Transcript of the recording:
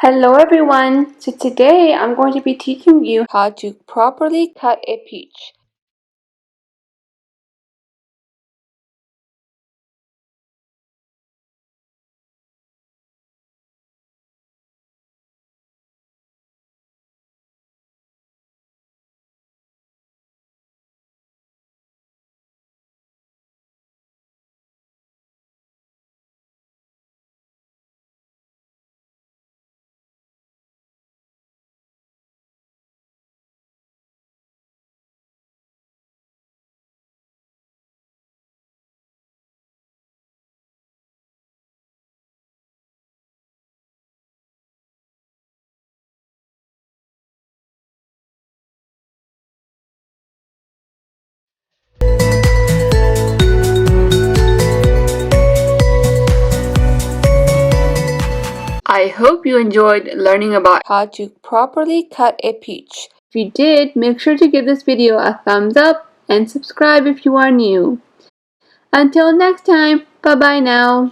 Hello everyone! So today I'm going to be teaching you how to properly cut a peach. I hope you enjoyed learning about how to properly cut a peach. If you did, make sure to give this video a thumbs up and subscribe if you are new. Until next time, bye bye now.